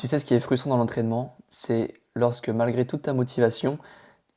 Tu sais, ce qui est frustrant dans l'entraînement, c'est lorsque malgré toute ta motivation,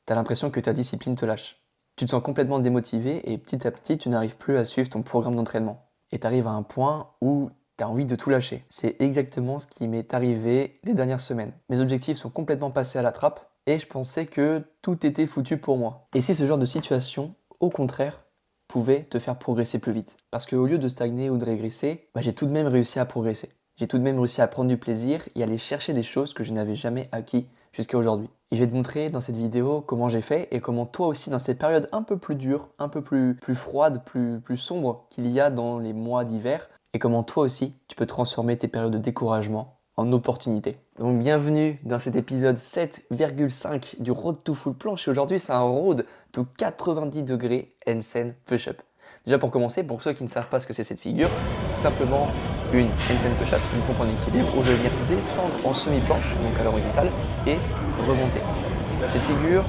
tu as l'impression que ta discipline te lâche. Tu te sens complètement démotivé et petit à petit, tu n'arrives plus à suivre ton programme d'entraînement. Et tu arrives à un point où tu as envie de tout lâcher. C'est exactement ce qui m'est arrivé les dernières semaines. Mes objectifs sont complètement passés à la trappe et je pensais que tout était foutu pour moi. Et si ce genre de situation, au contraire, pouvait te faire progresser plus vite. Parce qu'au lieu de stagner ou de régresser, j'ai tout de même réussi à progresser. J'ai tout de même réussi à prendre du plaisir et aller chercher des choses que je n'avais jamais acquis jusqu'à aujourd'hui. Et je vais te montrer dans cette vidéo comment j'ai fait et comment toi aussi dans ces périodes un peu plus dures, un peu plus froides, plus sombres qu'il y a dans les mois d'hiver, et comment toi aussi tu peux transformer tes périodes de découragement en opportunités. Donc bienvenue dans cet épisode 7,5 du Road to Full Planche. Et aujourd'hui c'est un road to 90 degrés handstand push-up. Déjà pour commencer, pour ceux qui ne savent pas ce que c'est cette figure, c'est simplement une handstand push-up, une pompe en équilibre où je vais venir descendre en semi-planche, donc à l'horizontale, et remonter. Cette figure,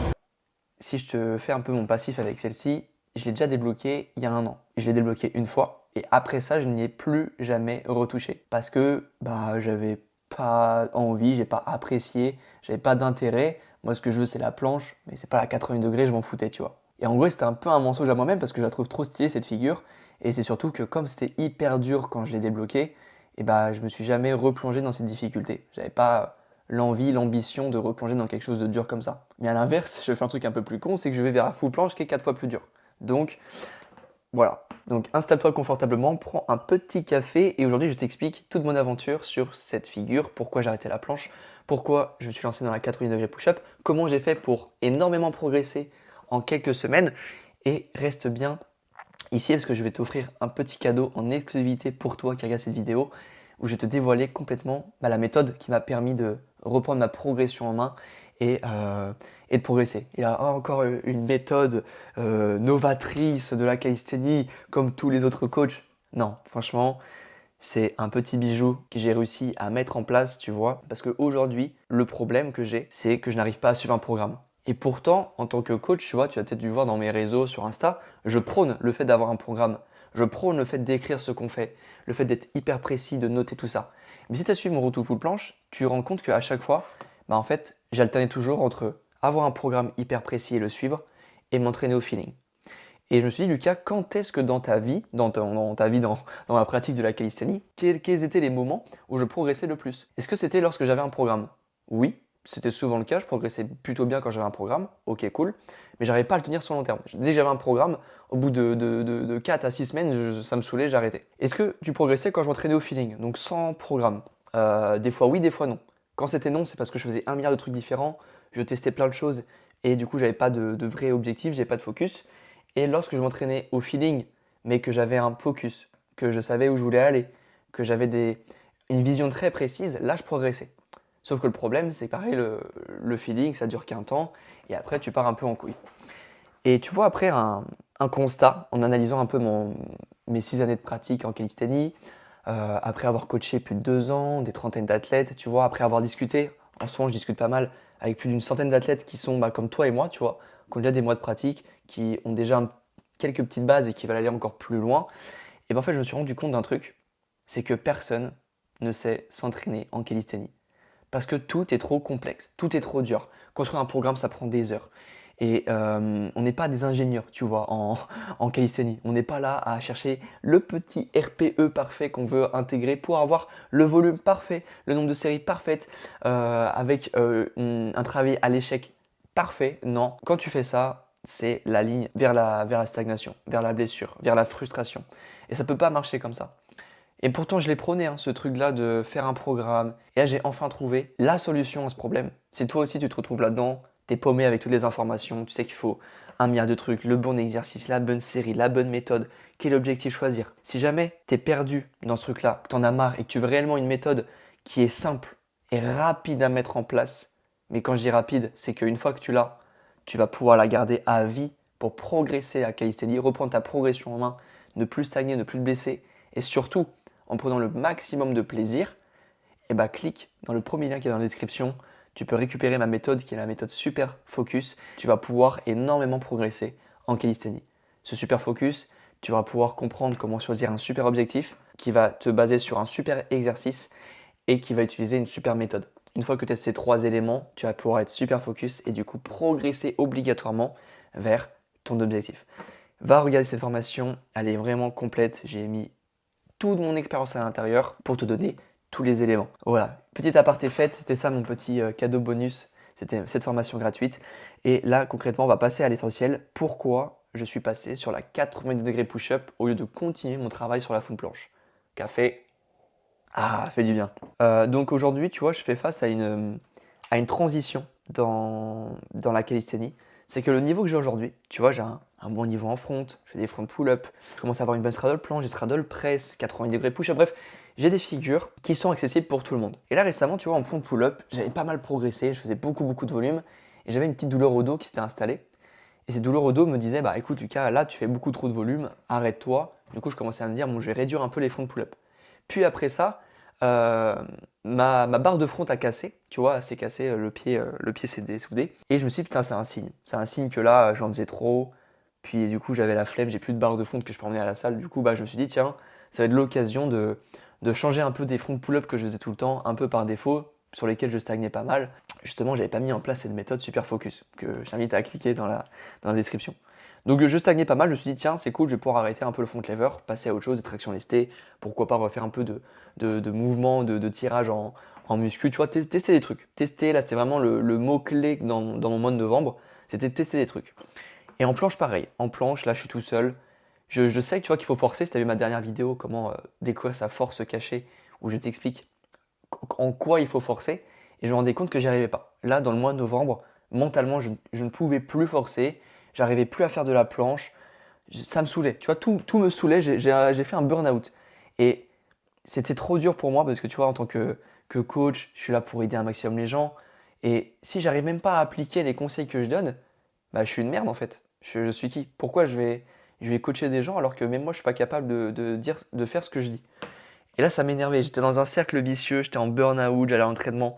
si je te fais un peu mon passif avec celle-ci, je l'ai déjà débloquée il y a un an. Je l'ai débloquée une fois et après ça, je n'y ai plus jamais retouché parce que j'avais pas envie, j'ai pas apprécié, j'avais pas d'intérêt. Moi, ce que je veux, c'est la planche, mais c'est pas à 80 degrés, je m'en foutais, tu vois. Et en gros, c'était un peu un mensonge à moi-même parce que je la trouve trop stylée cette figure. Et c'est surtout que comme c'était hyper dur quand je l'ai débloquée, je me suis jamais replongé dans cette difficulté. J'avais pas l'envie, l'ambition de replonger dans quelque chose de dur comme ça. Mais à l'inverse, je fais un truc un peu plus con, c'est que je vais vers la full planche qui est 4 fois plus dur. Donc voilà. Donc installe-toi confortablement, prends un petit café et aujourd'hui je t'explique toute mon aventure sur cette figure, pourquoi j'ai arrêté la planche, pourquoi je me suis lancé dans la 80 degrés push-up, comment j'ai fait pour énormément progresser en quelques semaines et reste bien ici parce que je vais t'offrir un petit cadeau en exclusivité pour toi qui regarde cette vidéo où je vais te dévoiler complètement la méthode qui m'a permis de reprendre ma progression en main et, euh, et de progresser. Il y a encore une méthode novatrice de la calisthénie comme tous les autres coachs. Non, franchement, c'est un petit bijou que j'ai réussi à mettre en place, tu vois. Parce qu'aujourd'hui, le problème que j'ai, c'est que je n'arrive pas à suivre un programme. Et pourtant, en tant que coach, tu vois, tu as peut-être dû voir dans mes réseaux sur Insta, je prône le fait d'avoir un programme. Je prône le fait d'écrire ce qu'on fait, le fait d'être hyper précis, de noter tout ça. Mais si tu as suivi mon retour full planche, tu te rends compte qu'à chaque fois, en fait, j'alternais toujours entre avoir un programme hyper précis et le suivre et m'entraîner au feeling. Et je me suis dit, Lucas, quand est-ce que dans ta vie, dans la pratique de la calisthénie, quels étaient les moments où je progressais le plus? Est-ce que c'était lorsque j'avais un programme? Oui, c'était souvent le cas, je progressais plutôt bien quand j'avais un programme, ok cool, mais j'arrivais pas à le tenir sur le long terme. Dès que j'avais un programme, au bout de 4 à 6 semaines, ça me saoulait, j'arrêtais. Est-ce que tu progressais quand je m'entraînais au feeling, donc sans programme? Des fois oui, des fois non. Quand c'était non, c'est parce que je faisais un milliard de trucs différents, je testais plein de choses et du coup j'avais pas de vrai objectif, j'avais pas de focus. Et lorsque je m'entraînais au feeling, mais que j'avais un focus, que je savais où je voulais aller, que j'avais une vision très précise, là je progressais. Sauf que le problème, c'est que pareil, le feeling, ça dure qu'un temps, et après tu pars un peu en couille. Et tu vois, après un constat, en analysant un peu mes 6 années de pratique en calisthénie, après avoir coaché plus de 2 ans, des trentaines d'athlètes, tu vois, après avoir discuté, en ce moment je discute pas mal, avec plus d'une centaine d'athlètes qui sont comme toi et moi, tu vois, qui ont déjà des mois de pratique, qui ont déjà quelques petites bases et qui veulent aller encore plus loin. Et en fait, je me suis rendu compte d'un truc, c'est que personne ne sait s'entraîner en calisthénie. Parce que tout est trop complexe, tout est trop dur. Construire un programme, ça prend des heures. Et on n'est pas des ingénieurs, tu vois, en calisthénie. On n'est pas là à chercher le petit RPE parfait qu'on veut intégrer pour avoir le volume parfait, le nombre de séries parfaites, avec un travail à l'échec parfait. Non, quand tu fais ça, c'est la ligne vers la stagnation, vers la blessure, vers la frustration. Et ça ne peut pas marcher comme ça. Et pourtant, je l'ai prôné, ce truc-là de faire un programme. Et là, j'ai enfin trouvé la solution à ce problème. Si toi aussi, tu te retrouves là-dedans, t'es paumé avec toutes les informations, tu sais qu'il faut un milliard de trucs, le bon exercice, la bonne série, la bonne méthode, quel objectif choisir. Si jamais t'es perdu dans ce truc-là, que t'en as marre et que tu veux réellement une méthode qui est simple et rapide à mettre en place, mais quand je dis rapide, c'est qu'une fois que tu l'as, tu vas pouvoir la garder à vie pour progresser à calisthénie, reprendre ta progression en main, ne plus stagner, ne plus te blesser et surtout en prenant le maximum de plaisir, clique dans le premier lien qui est dans la description. Tu peux récupérer ma méthode qui est la méthode Super Focus. Tu vas pouvoir énormément progresser en calisthénie. Ce Super Focus, tu vas pouvoir comprendre comment choisir un super objectif qui va te baser sur un super exercice et qui va utiliser une super méthode. Une fois que tu as ces 3 éléments, tu vas pouvoir être super focus et du coup progresser obligatoirement vers ton objectif. Va regarder cette formation, elle est vraiment complète. J'ai mis toute mon expérience à l'intérieur pour te donner tous les éléments. Voilà, petite aparté faite, c'était ça mon petit cadeau bonus, c'était cette formation gratuite. Et là, concrètement, on va passer à l'essentiel. Pourquoi je suis passé sur la 90 degrés push-up au lieu de continuer mon travail sur la full planche? Café, fait du bien. Donc aujourd'hui, tu vois, je fais face à une transition dans la calisthénie. C'est que le niveau que j'ai aujourd'hui, tu vois, j'ai un bon niveau en front, je fais des front pull-up, je commence à avoir une bonne straddle planche, j'ai straddle press, 80 degrés push-up, bref, j'ai des figures qui sont accessibles pour tout le monde. Et là récemment, tu vois, en front pull-up, j'avais pas mal progressé, je faisais beaucoup de volume, et j'avais une petite douleur au dos qui s'était installée. Et cette douleur au dos me disait, bah écoute Lucas, là tu fais beaucoup trop de volume, arrête-toi. Du coup, je commençais à me dire, bon, je vais réduire un peu les front pull-up. Puis après ça, euh, ma barre de front a cassé, tu vois, elle s'est cassée, le pied s'est dessoudé. Et je me suis dit, putain, c'est un signe. C'est un signe que là, j'en faisais trop. Puis du coup, j'avais la flemme, j'ai plus de barre de front que je peux emmener à la salle. Du coup, bah, je me suis dit, tiens, ça va être l'occasion de changer un peu des front pull-up que je faisais tout le temps, un peu par défaut, sur lesquels je stagnais pas mal. Justement, j'avais pas mis en place cette méthode super focus, que je t'invite à cliquer dans la description. Donc je stagnais pas mal, je me suis dit tiens c'est cool, je vais pouvoir arrêter un peu le front lever, passer à autre chose, des tractions lestées, pourquoi pas refaire un peu de mouvements, de tirage en muscu, tu vois, tester des trucs. Tester, là c'était vraiment le mot-clé dans mon mois de novembre, c'était tester des trucs. Et en planche pareil, en planche là je suis tout seul, je sais que tu vois qu'il faut forcer, si tu as vu ma dernière vidéo, comment découvrir sa force cachée, où je t'explique en quoi il faut forcer, et je me rendais compte que j'y arrivais pas. Là, dans le mois de novembre, mentalement, je ne pouvais plus forcer, j'arrivais plus à faire de la planche, ça me saoulait. Tu vois, tout me saoulait, j'ai fait un burn-out. Et c'était trop dur pour moi parce que tu vois, en tant que coach, je suis là pour aider un maximum les gens. Et si j'arrive même pas à appliquer les conseils que je donne, bah, je suis une merde en fait. Je suis qui? Pourquoi je vais coacher des gens alors que même moi je suis pas capable de faire ce que je dis? Et là, ça m'énervait. J'étais dans un cercle vicieux, j'étais en burn-out, j'allais à l'entraînement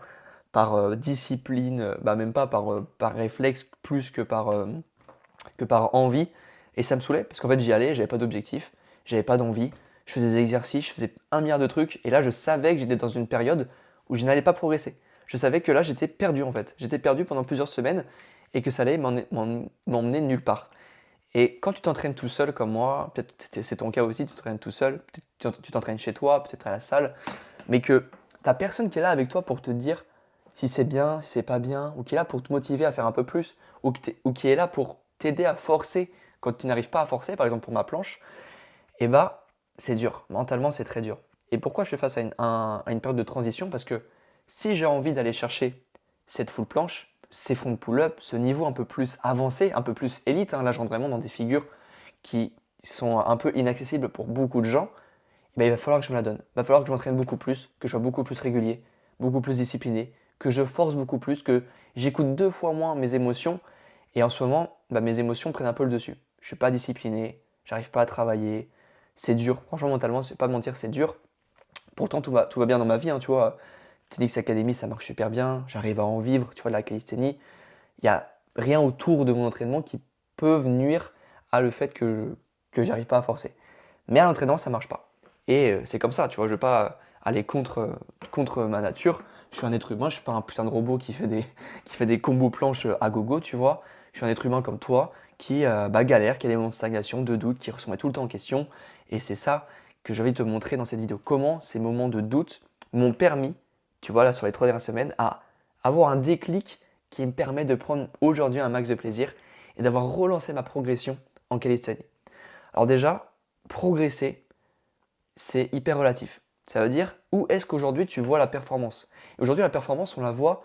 par discipline, bah même pas par réflexe plus que par envie. Et ça me saoulait parce qu'en fait, j'y allais, j'avais pas d'objectif, j'avais pas d'envie. Je faisais des exercices, je faisais 1 milliard de trucs. Et là, je savais que j'étais dans une période où je n'allais pas progresser. Je savais que là, j'étais perdu en fait. J'étais perdu pendant plusieurs semaines et que ça allait m'emmener nulle part. Et quand tu t'entraînes tout seul comme moi, peut-être c'est ton cas aussi, tu t'entraînes tout seul, peut-être tu t'entraînes chez toi, peut-être à la salle, mais que t'as personne qui est là avec toi pour te dire si c'est bien, si c'est pas bien, ou qui est là pour te motiver à faire un peu plus, ou qui est là pour t'aider à forcer quand tu n'arrives pas à forcer, par exemple pour ma planche, et bah c'est dur, mentalement c'est très dur. Et pourquoi je fais face à une période de transition? Parce que si j'ai envie d'aller chercher cette full planche, ces fonds de pull-up, ce niveau un peu plus avancé, un peu plus élite, hein, là je rentre vraiment dans des figures qui sont un peu inaccessibles pour beaucoup de gens, eh ben, il va falloir que je me la donne. Il va falloir que je m'entraîne beaucoup plus, que je sois beaucoup plus régulier, beaucoup plus discipliné, que je force beaucoup plus, que j'écoute 2 fois moins mes émotions. Et en ce moment, bah, mes émotions prennent un peu le dessus. Je suis pas discipliné, j'arrive pas à travailler, c'est dur. Franchement, mentalement, c'est pas de mentir, c'est dur. Pourtant, tout va bien dans ma vie, hein, tu vois. TEDx Academy, ça marche super bien, j'arrive à en vivre, tu vois, de la calisthénie. Il n'y a rien autour de mon entraînement qui peut nuire à le fait que j'arrive pas à forcer. Mais à l'entraînement, ça marche pas. Et c'est comme ça, tu vois, je veux pas aller contre ma nature. Je suis un être humain, je suis pas un putain de robot qui fait des combos planches à gogo, tu vois. Je suis un être humain comme toi qui galère, qui a des moments de stagnation, de doute, qui se remet tout le temps en question. Et c'est ça que j'ai envie de te montrer dans cette vidéo. Comment ces moments de doute m'ont permis, tu vois, là, sur les 3 dernières semaines, à avoir un déclic qui me permet de prendre aujourd'hui un max de plaisir et d'avoir relancé ma progression en calisthénie. Alors déjà, progresser, c'est hyper relatif. Ça veut dire où est-ce qu'aujourd'hui tu vois la performance. Et aujourd'hui, la performance, on la voit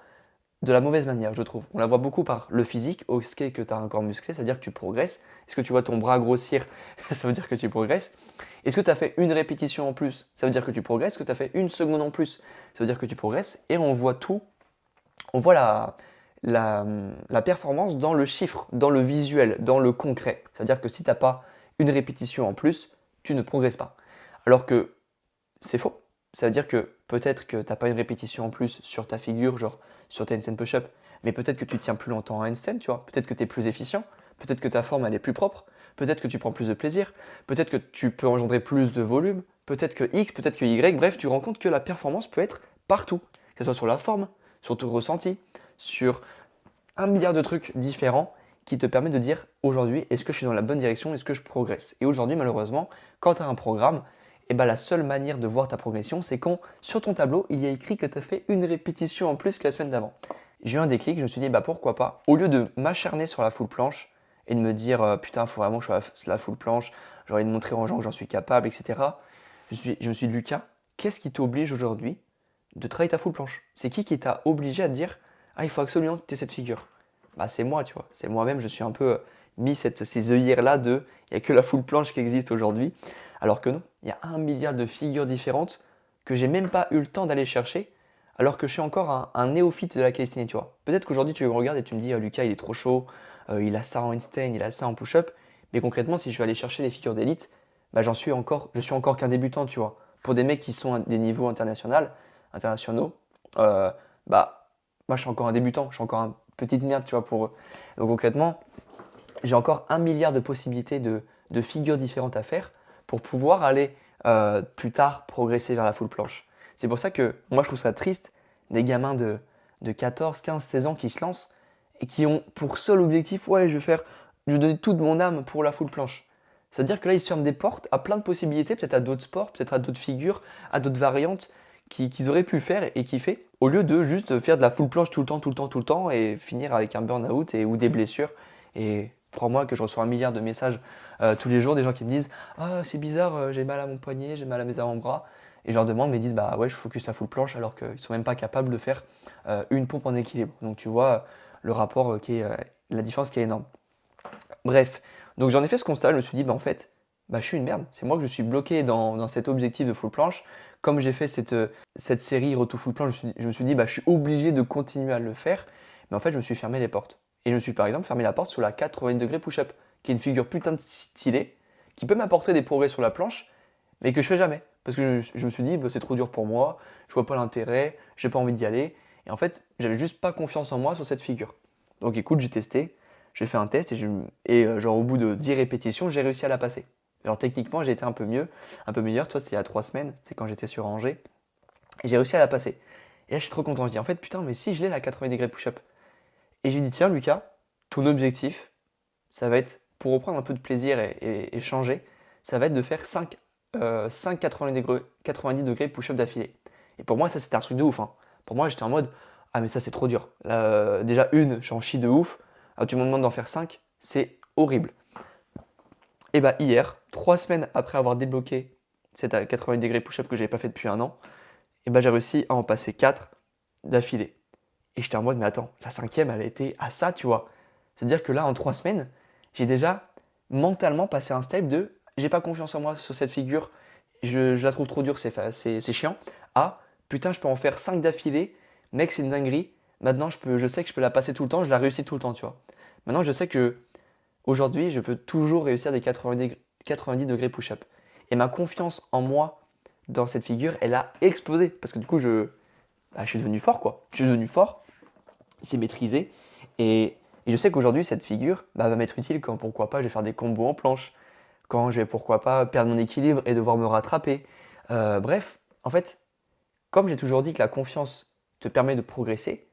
de la mauvaise manière, je trouve. On la voit beaucoup par le physique, au ce que tu as un corps musclé, c'est-à-dire que tu progresses. Est-ce que tu vois ton bras grossir? Ça veut dire que tu progresses. Est-ce que tu as fait une répétition en plus? Ça veut dire que tu progresses. Est-ce que tu as fait une seconde en plus? Ça veut dire que tu progresses. Et on voit tout, on voit la performance dans le chiffre, dans le visuel, dans le concret. C'est-à-dire que si tu n'as pas une répétition en plus, tu ne progresses pas. Alors que c'est faux. Ça veut dire que peut-être que tu n'as pas une répétition en plus sur ta figure, genre sur ta handstand push-up, mais peut-être que tu tiens plus longtemps en handstand, tu vois. Peut-être que tu es plus efficient, peut-être que ta forme elle est plus propre, peut-être que tu prends plus de plaisir, peut-être que tu peux engendrer plus de volume, peut-être que X, peut-être que Y, bref, tu rends compte que la performance peut être partout, que ce soit sur la forme, sur ton ressenti, sur un milliard de trucs différents qui te permettent de dire aujourd'hui, est-ce que je suis dans la bonne direction, est-ce que je progresse? Et aujourd'hui, malheureusement, quand tu as un programme, eh ben, la seule manière de voir ta progression, c'est quand sur ton tableau, il y a écrit que tu as fait une répétition en plus que la semaine d'avant. J'ai eu un déclic, je me suis dit, bah pourquoi pas, au lieu de m'acharner sur la full planche et de me dire, putain, il faut vraiment que je fasse la full planche, j'ai envie de montrer aux gens que j'en suis capable, etc. Je me suis dit, Lucas, qu'est-ce qui t'oblige aujourd'hui de travailler ta full planche? C'est qui t'a obligé à te dire, ah, il faut absolument que tu aies cette figure? Bah, c'est moi, tu vois. C'est moi-même, je suis un peu mis ces œillères-là de, il n'y a que la full planche qui existe aujourd'hui. Alors que non, il y a un milliard de figures différentes que j'ai même pas eu le temps d'aller chercher, alors que je suis encore un néophyte de la calisthénie, tu vois. Peut-être qu'aujourd'hui tu me regardes et tu me dis, Lucas, il est trop chaud, il a ça en handstand, il a ça en push-up. Mais concrètement, si je vais aller chercher des figures d'élite, bah, je suis encore qu'un débutant, tu vois. Pour des mecs qui sont à des niveaux internationaux, euh, bah, moi je suis encore un débutant, je suis encore un petite merde, tu vois, pour eux. Donc concrètement, j'ai encore un milliard de possibilités de figures différentes à faire pour pouvoir aller plus tard progresser vers la full planche. C'est pour ça que moi je trouve ça triste des gamins de 14, 15, 16 ans qui se lancent et qui ont pour seul objectif, ouais, je vais donner toute mon âme pour la full planche. C'est-à-dire que là, ils se ferment des portes à plein de possibilités, peut-être à d'autres sports, peut-être à d'autres figures, à d'autres variantes qu'ils auraient pu faire et kiffer, au lieu de juste faire de la full planche tout le temps, tout le temps, tout le temps et finir avec un burn-out ou des blessures. Et crois-moi que je reçois un milliard de messages tous les jours, des gens qui me disent ah, c'est bizarre, j'ai mal à mon poignet, j'ai mal à mes avant-bras. Et je leur demande, mais ils disent bah ouais, je focus à full planche alors qu'ils sont même pas capables de faire une pompe en équilibre. Donc tu vois le rapport qui est la différence qui est énorme. Bref, donc j'en ai fait ce constat, je me suis dit bah en fait, bah je suis une merde. C'est moi que je suis bloqué dans cet objectif de full planche. Comme j'ai fait cette série Retour full planche, je me suis dit bah je suis obligé de continuer à le faire. Mais en fait, je me suis fermé les portes. Et je me suis par exemple fermé la porte sur la 80 degrés push-up, qui est une figure putain de stylée, qui peut m'apporter des progrès sur la planche, mais que je fais jamais. Parce que je me suis dit, bah, c'est trop dur pour moi, je vois pas l'intérêt, j'ai pas envie d'y aller. Et en fait, j'avais juste pas confiance en moi sur cette figure. Donc écoute, j'ai testé, j'ai fait un test et genre au bout de 10 répétitions, j'ai réussi à la passer. Alors techniquement, j'ai été un peu mieux, un peu meilleur. Toi, c'était il y a 3 semaines, c'était quand j'étais sur Angers. Et j'ai réussi à la passer. Et là, je suis trop content. Je dis, en fait, putain, mais si je l'ai la 80 degrés push-up. Et je lui dis, tiens, Lucas, ton objectif, ça va être, pour reprendre un peu de plaisir et changer, ça va être de faire 5 90 degrés push-up d'affilée. Et pour moi, ça, c'était un truc de ouf, hein. Pour moi, j'étais en mode, ah, mais ça, c'est trop dur. Là, déjà, j'en chie de ouf. Alors, tu me demandes d'en faire 5, c'est horrible. Et bah, hier, 3 semaines après avoir débloqué cette 80 degrés push-up que j'avais pas fait depuis un an, et bah, j'ai réussi à en passer 4 d'affilée. Et j'étais en mode, mais attends, la cinquième, elle a été à ça, tu vois. C'est-à-dire que là, en 3 semaines, j'ai déjà mentalement passé un step de j'ai pas confiance en moi sur cette figure, je la trouve trop dure, c'est chiant. À putain, je peux en faire 5 d'affilée, mec, c'est une dinguerie. Maintenant, je sais que je peux la passer tout le temps, je la réussis tout le temps, tu vois. Maintenant, je sais que aujourd'hui, je peux toujours réussir des 90 degrés push-up. Et ma confiance en moi dans cette figure, elle a explosé. Parce que du coup, je suis devenu fort, quoi. Je suis devenu fort, c'est maîtrisé. Et je sais qu'aujourd'hui, cette figure bah, va m'être utile quand, pourquoi pas, je vais faire des combos en planche, quand je vais, pourquoi pas, perdre mon équilibre et devoir me rattraper. Bref, en fait, comme j'ai toujours dit que la confiance te permet de progresser,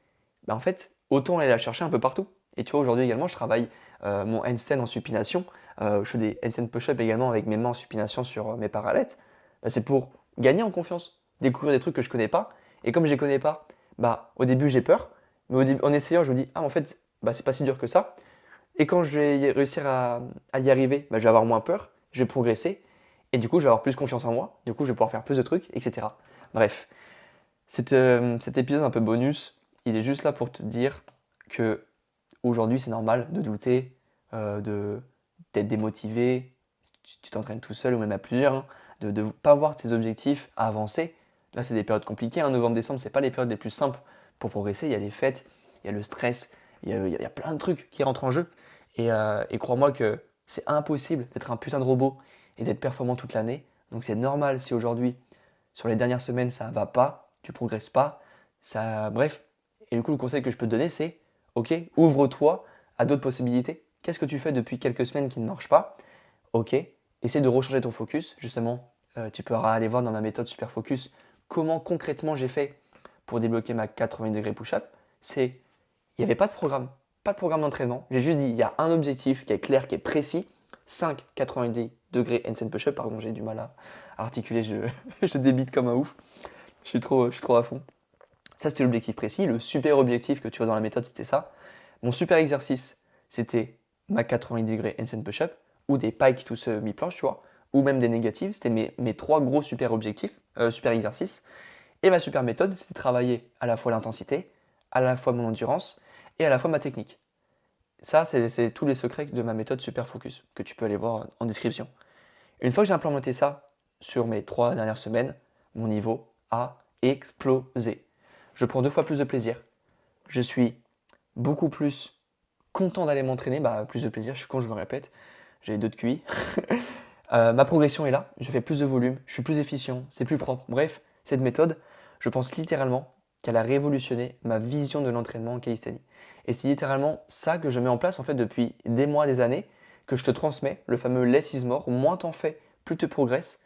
bah, en fait, autant aller la chercher un peu partout. Et tu vois, aujourd'hui également, je travaille mon handstand en supination. Je fais des handstand push-up également avec mes mains en supination sur mes parallettes. Bah, c'est pour gagner en confiance, découvrir des trucs que je connais pas. Et comme je les connais pas, bah, au début, j'ai peur. Mais en essayant, je me dis, ah, en fait, bah, c'est pas si dur que ça. Et quand je vais réussir à y arriver, bah, je vais avoir moins peur, je vais progresser. Et du coup, je vais avoir plus confiance en moi. Du coup, je vais pouvoir faire plus de trucs, etc. Bref, cet épisode un peu bonus, il est juste là pour te dire que aujourd'hui, c'est normal de douter, d'être démotivé, si tu t'entraînes tout seul ou même à plusieurs, hein, de ne pas voir tes objectifs à avancer. Là, c'est des périodes compliquées, hein. Novembre-décembre, c'est pas les périodes les plus simples pour progresser. Il y a les fêtes, il y a le stress, il y a plein de trucs qui rentrent en jeu. Et crois-moi que c'est impossible d'être un putain de robot et d'être performant toute l'année. Donc c'est normal si aujourd'hui, sur les dernières semaines, ça va pas, tu progresses pas, bref. Et du coup, le conseil que je peux te donner, c'est, ok, ouvre-toi à d'autres possibilités. Qu'est-ce que tu fais depuis quelques semaines qui ne marche pas? Ok, essaie de rechanger ton focus. Justement, tu peux aller voir dans ma méthode Super Focus comment concrètement j'ai fait pour débloquer ma 80 degrés push-up, il n'y avait pas de programme, d'entraînement. J'ai juste dit, il y a un objectif qui est clair, qui est précis, 5 90 degrés handstand push-up. Pardon, j'ai du mal à articuler, je débite comme un ouf. Je suis trop à fond. Ça, c'était l'objectif précis. Le super objectif que tu vois dans la méthode, c'était ça. Mon super exercice, c'était ma 80 degrés handstand push-up ou des pikes tous mi-planche, tu vois, ou même des négatives. C'était mes 3 gros super objectifs, super exercices. Et ma super méthode, c'était travailler à la fois l'intensité, à la fois mon endurance et à la fois ma technique. Ça, c'est tous les secrets de ma méthode Super Focus que tu peux aller voir en description. Une fois que j'ai implémenté ça sur mes 3 dernières semaines, mon niveau a explosé. Je prends 2 fois plus de plaisir. Je suis beaucoup plus content d'aller m'entraîner. Plus de plaisir, je suis con, je me répète. J'ai 2 de QI. Ma progression est là. Je fais plus de volume. Je suis plus efficient. C'est plus propre. Bref, cette méthode, je pense littéralement qu'elle a révolutionné ma vision de l'entraînement en calisthénie. Et c'est littéralement ça que je mets en place en fait depuis des mois, des années, que je te transmets, le fameux less is more. Moins t'en fais, plus tu progresses.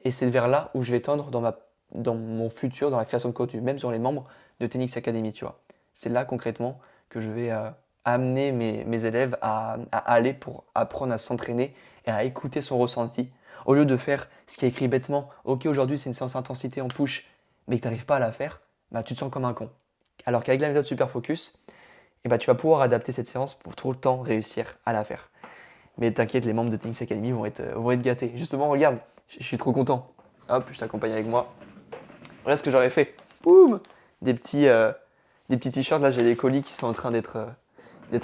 Et c'est vers là où je vais tendre dans mon futur, dans la création de contenu, même sur les membres de Tenix Academy, tu vois. C'est là concrètement que je vais amener mes élèves à aller pour apprendre à s'entraîner et à écouter son ressenti. Au lieu de faire ce qui est écrit bêtement, ok aujourd'hui c'est une séance intensité en push, mais que tu n'arrives pas à la faire, tu te sens comme un con. Alors qu'avec la méthode Super Focus, tu vas pouvoir adapter cette séance pour tout le temps réussir à la faire. Mais t'inquiète, les membres de Tenix Academy vont être gâtés. Justement, regarde, je suis trop content. Hop, je t'accompagne avec moi. Voilà ce que j'aurais fait. Boum, des petits t-shirts. Là, j'ai les colis qui sont en train d'être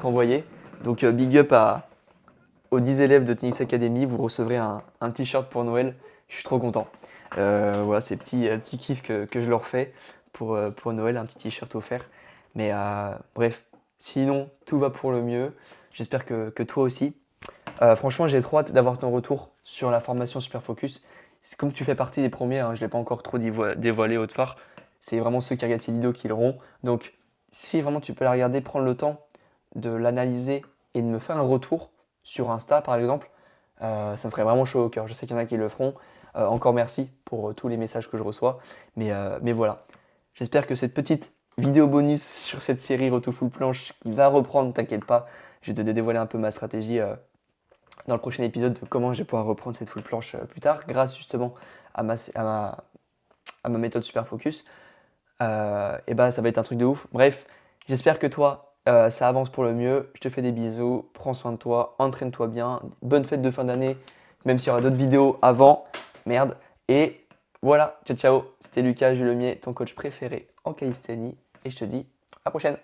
envoyés. Donc, big up aux 10 élèves de Tenix Academy. Vous recevrez un t-shirt pour Noël. Je suis trop content. Voilà, ces petits kiffs que je leur fais pour Noël, un petit t-shirt offert. Mais bref, sinon, tout va pour le mieux. J'espère que toi aussi. Franchement, j'ai trop hâte d'avoir ton retour sur la formation Super Focus. Comme tu fais partie des premiers, je ne l'ai pas encore trop dévoilé haute part. C'est vraiment ceux qui regardent ces vidéos qui l'auront. Donc, si vraiment tu peux la regarder, prendre le temps de l'analyser et de me faire un retour sur Insta, par exemple, ça me ferait vraiment chaud au cœur. Je sais qu'il y en a qui le feront. Encore merci pour tous les messages que je reçois. Mais voilà. J'espère que cette petite vidéo bonus sur cette série Retour full planche qui va reprendre, t'inquiète pas, je vais te dévoiler un peu ma stratégie dans le prochain épisode de comment je vais pouvoir reprendre cette full planche plus tard, grâce justement à ma méthode Super Focus. Ça va être un truc de ouf. Bref, j'espère que toi, ça avance pour le mieux. Je te fais des bisous, prends soin de toi, entraîne-toi bien. Bonne fête de fin d'année, même s'il y aura d'autres vidéos avant. Merde. Et voilà, ciao ciao. C'était Lucas Julemier, ton coach préféré en calisthénie. Et je te dis à la prochaine.